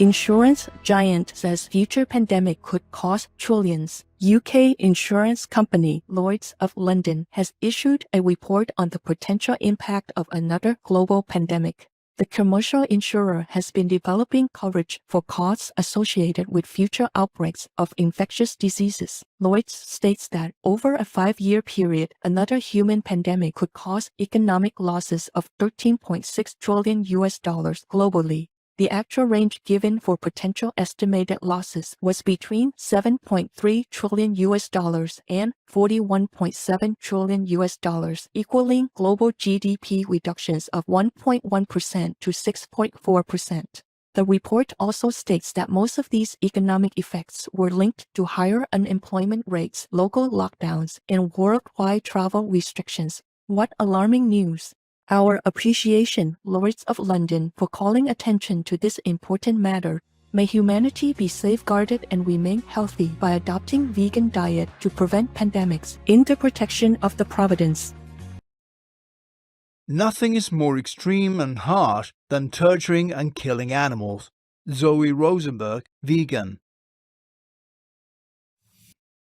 Insurance giant says future pandemic could cost trillions. UK insurance company Lloyd's of London has issued a report on the potential impact of another global pandemic. The commercial insurer has been developing coverage for costs associated with future outbreaks of infectious diseases. Lloyd's states that over a 5-year period, another human pandemic could cause economic losses of $13.6 trillion globally. The actual range given for potential estimated losses was between $7.3 trillion and $41.7 trillion, equaling global GDP reductions of 1.1% to 6.4%. The report also states that most of these economic effects were linked to higher unemployment rates, local lockdowns, and worldwide travel restrictions. What alarming news! Our appreciation, Lloyd's of London, for calling attention to this important matter. May humanity be safeguarded and remain healthy by adopting vegan diet to prevent pandemics in the protection of the Providence. Nothing is more extreme and harsh than torturing and killing animals. Zoe Rosenberg, vegan.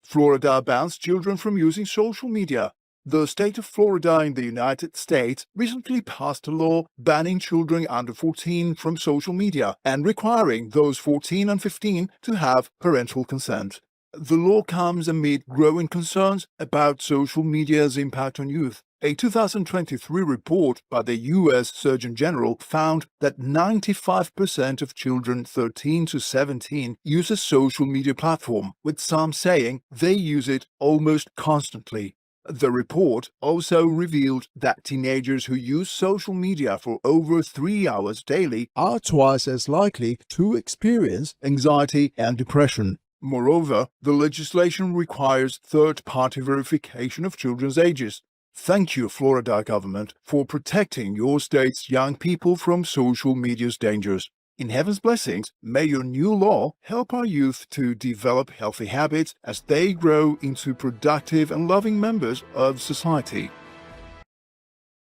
Florida bans children from using social media. The state of Florida in the United States recently passed a law banning children under 14 from social media and requiring those 14 and 15 to have parental consent. The law comes amid growing concerns about social media's impact on youth. A 2023 report by the U.S. Surgeon General found that 95% of children 13 to 17 use a social media platform, with some saying they use it almost constantly. The report also revealed that teenagers who use social media for over 3 hours daily are twice as likely to experience anxiety and depression. Moreover, the legislation requires third-party verification of children's ages. Thank you, Florida government, for protecting your state's young people from social media's dangers. In heaven's blessings, may your new law help our youth to develop healthy habits as they grow into productive and loving members of society.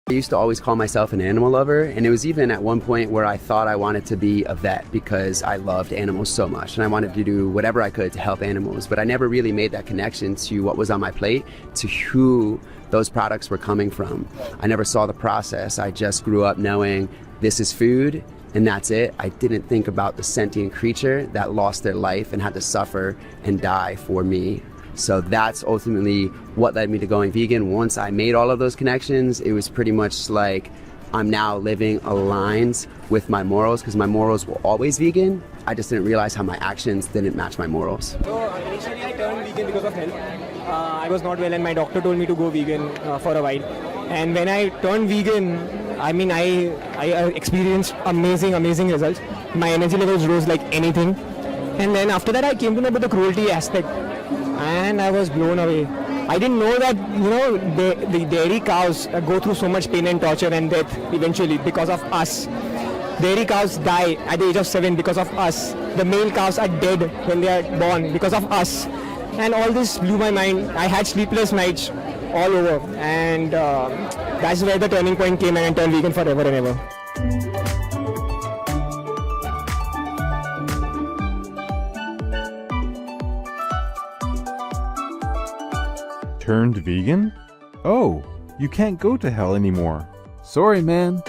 I used to always call myself an animal lover, and it was even at one point where I thought I wanted to be a vet because I loved animals so much and I wanted to do whatever I could to help animals, but I never really made that connection to what was on my plate, to who those products were coming from. I never saw the process. I just grew up knowing this is food and that's it. I didn't think about the sentient creature that lost their life and had to suffer and die for me. So that's ultimately what led me to going vegan. Once I made all of those connections, it was pretty much like I'm now living aligned with my morals, because my morals were always vegan. I just didn't realize how my actions didn't match my morals. So initially I turned vegan because of health. I was not well and my doctor told me to go vegan for a while. And when I turned vegan, I experienced amazing results. My energy levels rose like anything. And then after that I came to know about the cruelty aspect. And I was blown away. I didn't know that, the dairy cows go through so much pain and torture and death eventually because of us. Dairy cows die at the age of 7 because of us. The male cows are dead when they are born because of us. And all this blew my mind. I had sleepless nights all over. And that's where the turning point came, and I turned vegan forever and ever. Turned vegan? Oh, you can't go to hell anymore. Sorry, man.